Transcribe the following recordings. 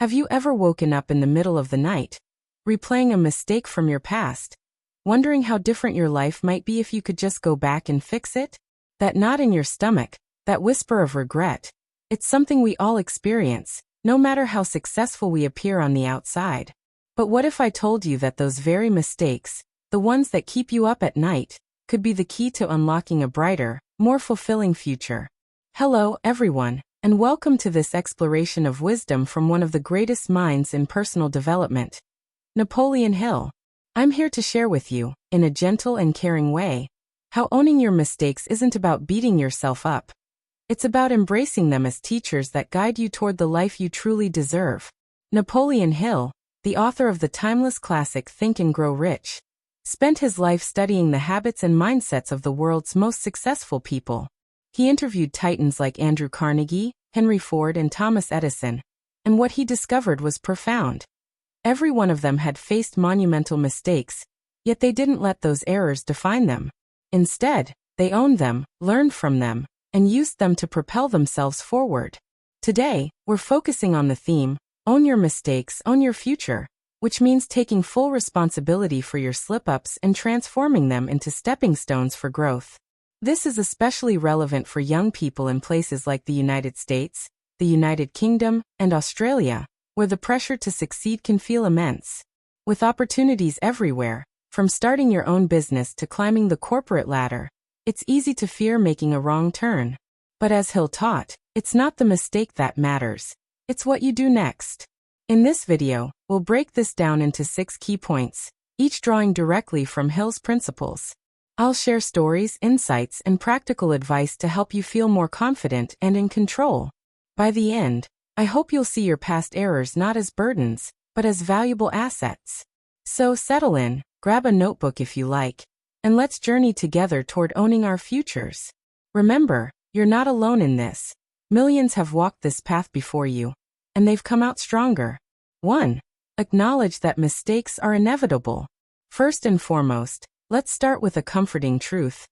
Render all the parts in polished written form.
Have you ever woken up in the middle of the night, replaying a mistake from your past, wondering how different your life might be if you could just go back and fix it? That knot in your stomach, that whisper of regret, it's something we all experience, no matter how successful we appear on the outside. But what if I told you that those very mistakes, the ones that keep you up at night, could be the key to unlocking a brighter, more fulfilling future? Hello, everyone, and welcome to this exploration of wisdom from one of the greatest minds in personal development, Napoleon Hill. I'm here to share with you, in a gentle and caring way, how owning your mistakes isn't about beating yourself up. It's about embracing them as teachers that guide you toward the life you truly deserve. Napoleon Hill, the author of the timeless classic Think and Grow Rich, spent his life studying the habits and mindsets of the world's most successful people. He interviewed titans like Andrew Carnegie, Henry Ford, and Thomas Edison, and what he discovered was profound. Every one of them had faced monumental mistakes, yet they didn't let those errors define them. Instead, they owned them, learned from them, and used them to propel themselves forward. Today, we're focusing on the theme, Own Your Mistakes, Own Your Future, which means taking full responsibility for your slip-ups and transforming them into stepping stones for growth. This is especially relevant for young people in places like the United States, the United Kingdom, and Australia, where the pressure to succeed can feel immense. With opportunities everywhere, from starting your own business to climbing the corporate ladder, it's easy to fear making a wrong turn. But as Hill taught, it's not the mistake that matters, it's what you do next. In this video, we'll break this down into 6 key points, each drawing directly from Hill's principles. I'll share stories, insights, and practical advice to help you feel more confident and in control. By the end, I hope you'll see your past errors not as burdens, but as valuable assets. So settle in, grab a notebook if you like, and let's journey together toward owning our futures. Remember, you're not alone in this. Millions have walked this path before you, and they've come out stronger. 1. Acknowledge that mistakes are inevitable. First and foremost, let's start with a comforting truth.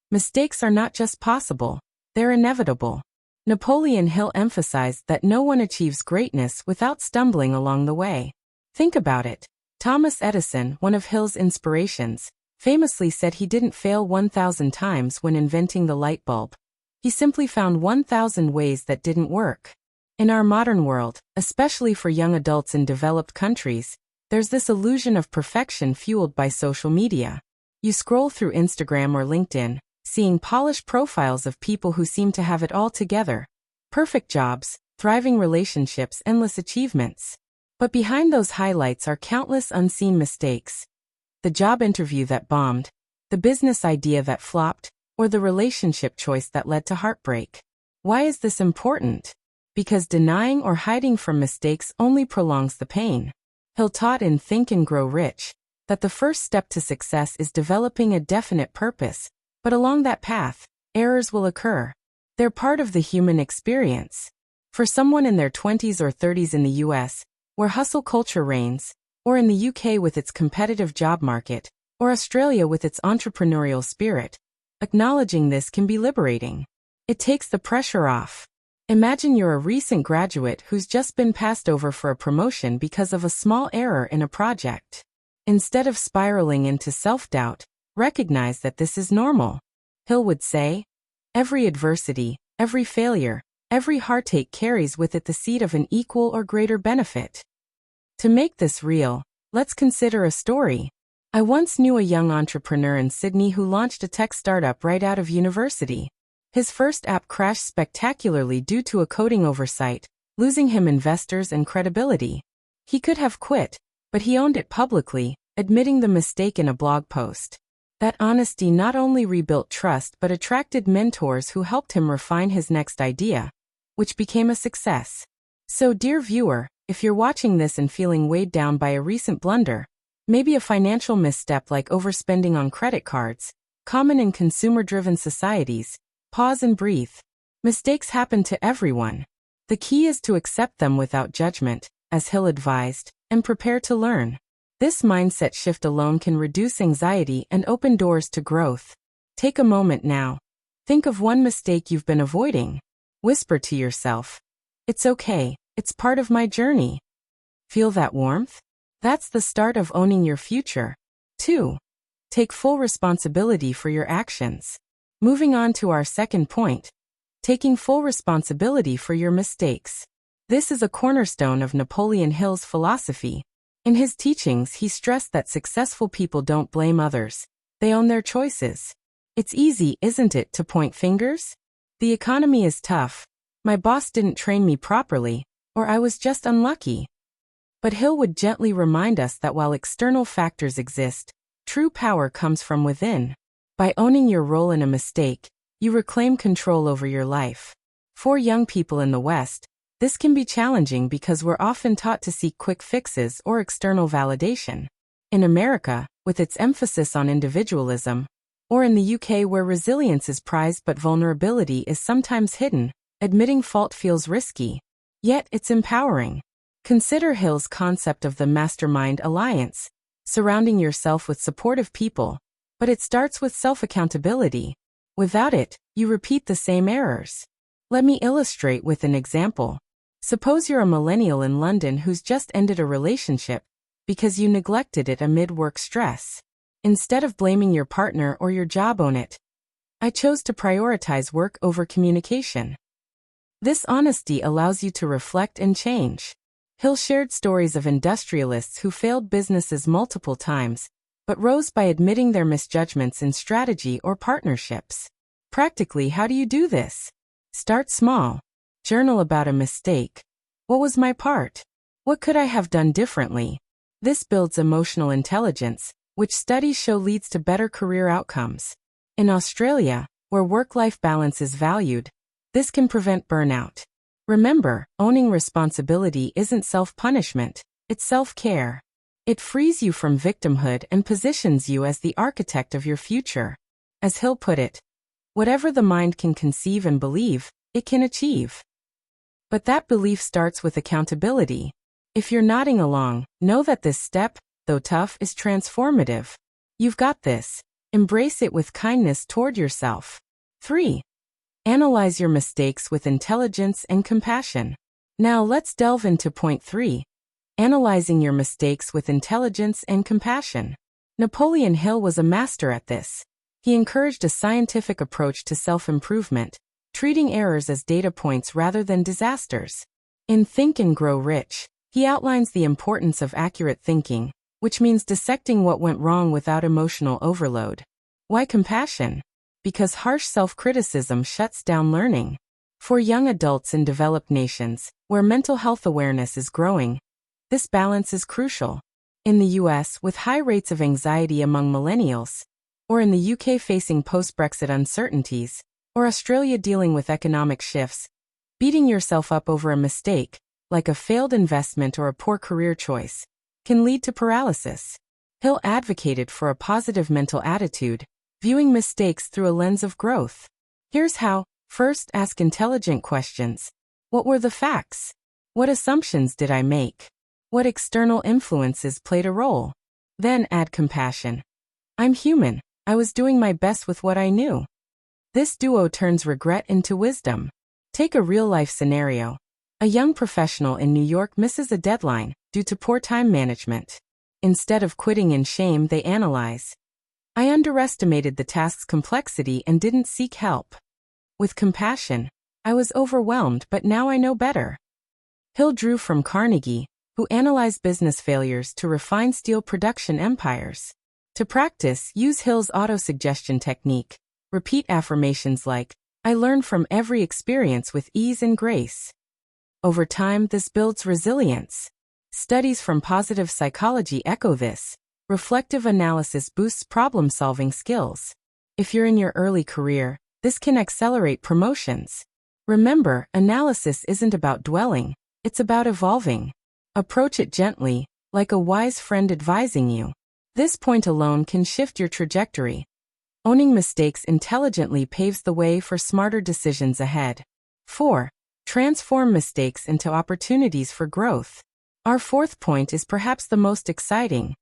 Mistakes are not just possible, they're inevitable. Napoleon Hill emphasized that no one achieves greatness without stumbling along the way. Think about it. Thomas Edison, one of Hill's inspirations, famously said he didn't fail 1,000 times when inventing the light bulb. He simply found 1,000 ways that didn't work. In our modern world, especially for young adults in developed countries, there's this illusion of perfection fueled by social media. You scroll through Instagram or LinkedIn, seeing polished profiles of people who seem to have it all together. Perfect jobs, thriving relationships, endless achievements. But behind those highlights are countless unseen mistakes. The job interview that bombed, the business idea that flopped, or the relationship choice that led to heartbreak. Why is this important? Because denying or hiding from mistakes only prolongs the pain. Hill taught in Think and Grow Rich that the first step to success is developing a definite purpose, but along that path, errors will occur. They're part of the human experience. For someone in their 20s or 30s in the US, where hustle culture reigns, or in the UK with its competitive job market, or Australia with its entrepreneurial spirit, acknowledging this can be liberating. It takes the pressure off. Imagine you're a recent graduate who's just been passed over for a promotion because of a small error in a project. Instead of spiraling into self-doubt, recognize that this is normal. Hill would say, every adversity, every failure, every heartache carries with it the seed of an equal or greater benefit. To make this real, let's consider a story. I once knew a young entrepreneur in Sydney who launched a tech startup right out of university. His first app crashed spectacularly due to a coding oversight, losing him investors and credibility. He could have quit, but he owned it publicly, admitting the mistake in a blog post. That honesty not only rebuilt trust but attracted mentors who helped him refine his next idea, which became a success. So, dear viewer, if you're watching this and feeling weighed down by a recent blunder, maybe a financial misstep like overspending on credit cards, common in consumer-driven societies, pause and breathe. Mistakes happen to everyone. The key is to accept them without judgment, as Hill advised, and prepare to learn. This mindset shift alone can reduce anxiety and open doors to growth. Take a moment now. Think of one mistake you've been avoiding. Whisper to yourself, "It's okay, it's part of my journey." Feel that warmth? That's the start of owning your future. 2. Take full responsibility for your actions. Moving on to our second point, taking full responsibility for your mistakes. This is a cornerstone of Napoleon Hill's philosophy. In his teachings, he stressed that successful people don't blame others. They own their choices. It's easy, isn't it, to point fingers? The economy is tough. My boss didn't train me properly, or I was just unlucky. But Hill would gently remind us that while external factors exist, true power comes from within. By owning your role in a mistake, you reclaim control over your life. For young people in the West, this can be challenging because we're often taught to seek quick fixes or external validation. In America, with its emphasis on individualism, or in the UK where resilience is prized but vulnerability is sometimes hidden, admitting fault feels risky. Yet it's empowering. Consider Hill's concept of the mastermind alliance, surrounding yourself with supportive people, but it starts with self-accountability. Without it, you repeat the same errors. Let me illustrate with an example. Suppose you're a millennial in London who's just ended a relationship because you neglected it amid work stress. Instead of blaming your partner or your job, own it. I chose to prioritize work over communication. This honesty allows you to reflect and change. Hill shared stories of industrialists who failed businesses multiple times, but rose by admitting their misjudgments in strategy or partnerships. Practically, how do you do this? Start small. Journal about a mistake. What was my part? What could I have done differently? This builds emotional intelligence, which studies show leads to better career outcomes. In Australia, where work-life balance is valued, this can prevent burnout. Remember, owning responsibility isn't self-punishment, it's self-care. It frees you from victimhood and positions you as the architect of your future. As Hill put it, whatever the mind can conceive and believe, it can achieve. But that belief starts with accountability. If you're nodding along, know that this step, though tough, is transformative. You've got this. Embrace it with kindness toward yourself. 3. Analyze your mistakes with intelligence and compassion. Now let's delve into point 3. Analyzing your mistakes with intelligence and compassion. Napoleon Hill was a master at this. He encouraged a scientific approach to self-improvement, treating errors as data points rather than disasters. In Think and Grow Rich, he outlines the importance of accurate thinking, which means dissecting what went wrong without emotional overload. Why compassion? Because harsh self-criticism shuts down learning. For young adults in developed nations, where mental health awareness is growing, this balance is crucial. In the US, with high rates of anxiety among millennials, or in the UK facing post-Brexit uncertainties, or Australia dealing with economic shifts, beating yourself up over a mistake, like a failed investment or a poor career choice, can lead to paralysis. Hill advocated for a positive mental attitude, viewing mistakes through a lens of growth. Here's how. First, ask intelligent questions. What were the facts? What assumptions did I make? What external influences played a role? Then add compassion. I'm human. I was doing my best with what I knew. This duo turns regret into wisdom. Take a real-life scenario. A young professional in New York misses a deadline due to poor time management. Instead of quitting in shame, they analyze. I underestimated the task's complexity and didn't seek help. With compassion, I was overwhelmed, but now I know better. Hill drew from Carnegie, who analyzed business failures to refine steel production empires. To practice, use Hill's autosuggestion technique. Repeat affirmations like, I learn from every experience with ease and grace. Over time, this builds resilience. Studies from positive psychology echo this. Reflective analysis boosts problem-solving skills. If you're in your early career, this can accelerate promotions. Remember, analysis isn't about dwelling, it's about evolving. Approach it gently, like a wise friend advising you. This point alone can shift your trajectory. Owning mistakes intelligently paves the way for smarter decisions ahead. 4. Transform mistakes into opportunities for growth. Our fourth point is perhaps the most exciting.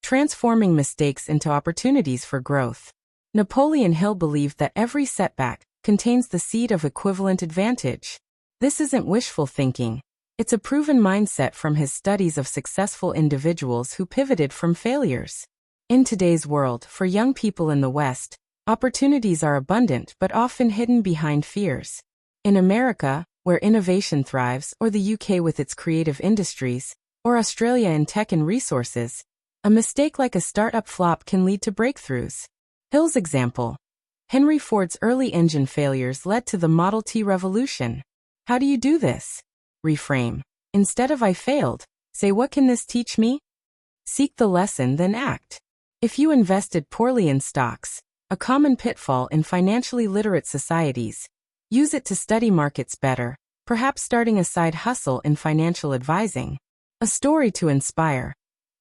Transforming mistakes into opportunities for growth. Napoleon Hill believed that every setback contains the seed of equivalent advantage. This isn't wishful thinking. It's a proven mindset from his studies of successful individuals who pivoted from failures. In today's world, for young people in the West, opportunities are abundant but often hidden behind fears. In America, where innovation thrives, or the UK with its creative industries, or Australia in tech and resources, a mistake like a startup flop can lead to breakthroughs. Hill's example. Henry Ford's early engine failures led to the Model T revolution. How do you do this? Reframe. Instead of "I failed," say "What can this teach me?" Seek the lesson, then act. If you invested poorly in stocks, a common pitfall in financially literate societies, use it to study markets better, perhaps starting a side hustle in financial advising. A story to inspire.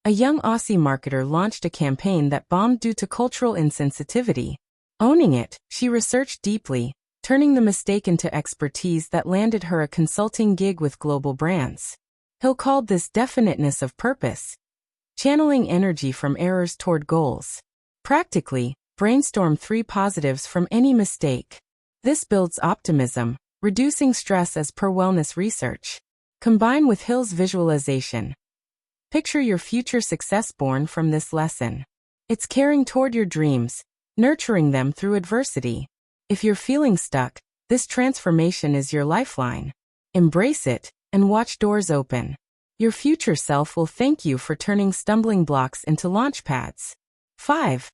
A young Aussie marketer launched a campaign that bombed due to cultural insensitivity. Owning it, she researched deeply, turning the mistake into expertise that landed her a consulting gig with global brands. Hill called this definiteness of purpose, channeling energy from errors toward goals. Practically, brainstorm 3 positives from any mistake. This builds optimism, reducing stress as per wellness research. Combine with Hill's visualization. Picture your future success born from this lesson. It's carrying toward your dreams, nurturing them through adversity. If you're feeling stuck, this transformation is your lifeline. Embrace it, and watch doors open. Your future self will thank you for turning stumbling blocks into launch pads. 5.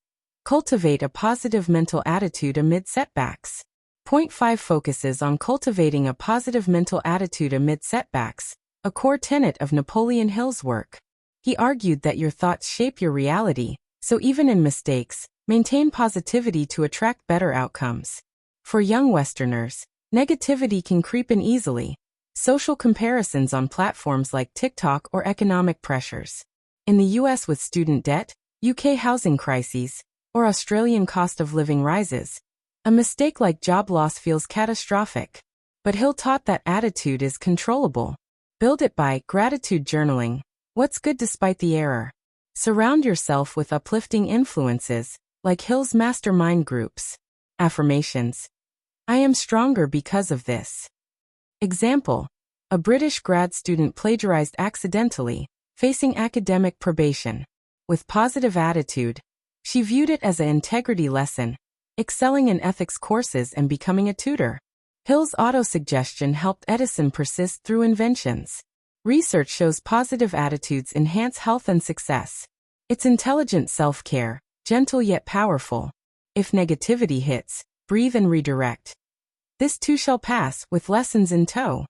Cultivate a positive mental attitude amid setbacks. Point 5 focuses on cultivating a positive mental attitude amid setbacks, a core tenet of Napoleon Hill's work. He argued that your thoughts shape your reality, so even in mistakes, maintain positivity to attract better outcomes. For young Westerners, negativity can creep in easily. Social comparisons on platforms like TikTok or economic pressures. In the US with student debt, UK housing crises, or Australian cost of living rises, a mistake like job loss feels catastrophic. But Hill taught that attitude is controllable. Build it by gratitude journaling. What's good despite the error? Surround yourself with uplifting influences, like Hill's mastermind groups. Affirmations. I am stronger because of this. Example. A British grad student plagiarized accidentally, facing academic probation. With positive attitude, she viewed it as an integrity lesson, excelling in ethics courses and becoming a tutor. Hill's autosuggestion helped Edison persist through inventions. Research shows positive attitudes enhance health and success. It's intelligent self-care, gentle yet powerful. If negativity hits, breathe and redirect. This too shall pass, with lessons in tow.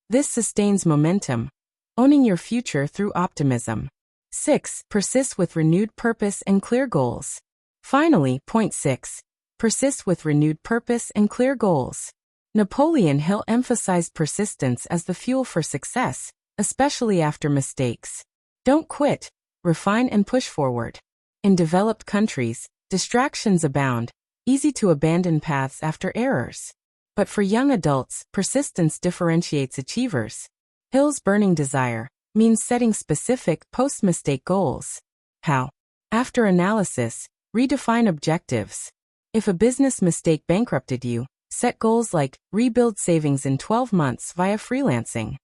This sustains momentum, owning your future through optimism. 6. Persist with renewed purpose and clear goals. Finally, point 6. Persist with renewed purpose and clear goals. Napoleon Hill emphasized persistence as the fuel for success, especially after mistakes. Don't quit, refine and push forward. In developed countries, distractions abound, easy to abandon paths after errors. But for young adults, persistence differentiates achievers. Hill's burning desire means setting specific post-mistake goals. How? After analysis, redefine objectives. If a business mistake bankrupted you, set goals like rebuild savings in 12 months via freelancing.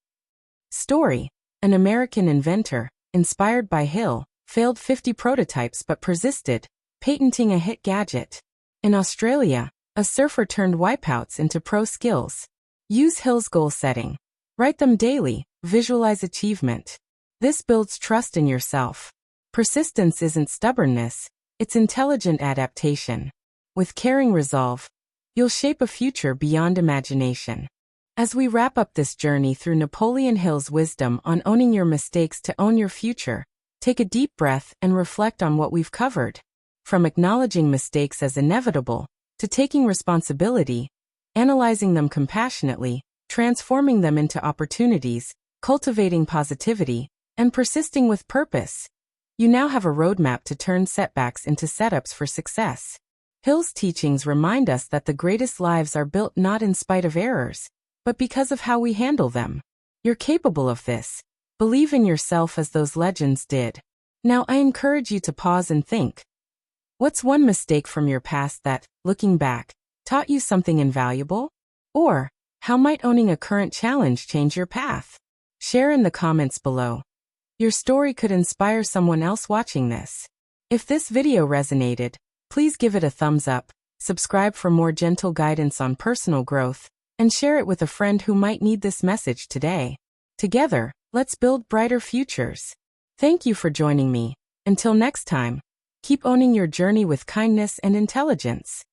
Story. An American inventor, inspired by Hill, failed 50 prototypes but persisted, patenting a hit gadget. In Australia, a surfer turned wipeouts into pro skills. Use Hill's goal setting. Write them daily, visualize achievement. This builds trust in yourself. Persistence isn't stubbornness, it's intelligent adaptation. With caring resolve, you'll shape a future beyond imagination. As we wrap up this journey through Napoleon Hill's wisdom on owning your mistakes to own your future, take a deep breath and reflect on what we've covered. From acknowledging mistakes as inevitable, to taking responsibility, analyzing them compassionately, transforming them into opportunities, cultivating positivity, and persisting with purpose. You now have a roadmap to turn setbacks into setups for success. Hill's teachings remind us that the greatest lives are built not in spite of errors, but because of how we handle them. You're capable of this. Believe in yourself as those legends did. Now I encourage you to pause and think. What's one mistake from your past that, looking back, taught you something invaluable? Or, how might owning a current challenge change your path? Share in the comments below. Your story could inspire someone else watching this. If this video resonated, please give it a thumbs up, subscribe for more gentle guidance on personal growth, and share it with a friend who might need this message today. Together, let's build brighter futures. Thank you for joining me. Until next time, keep owning your journey with kindness and intelligence.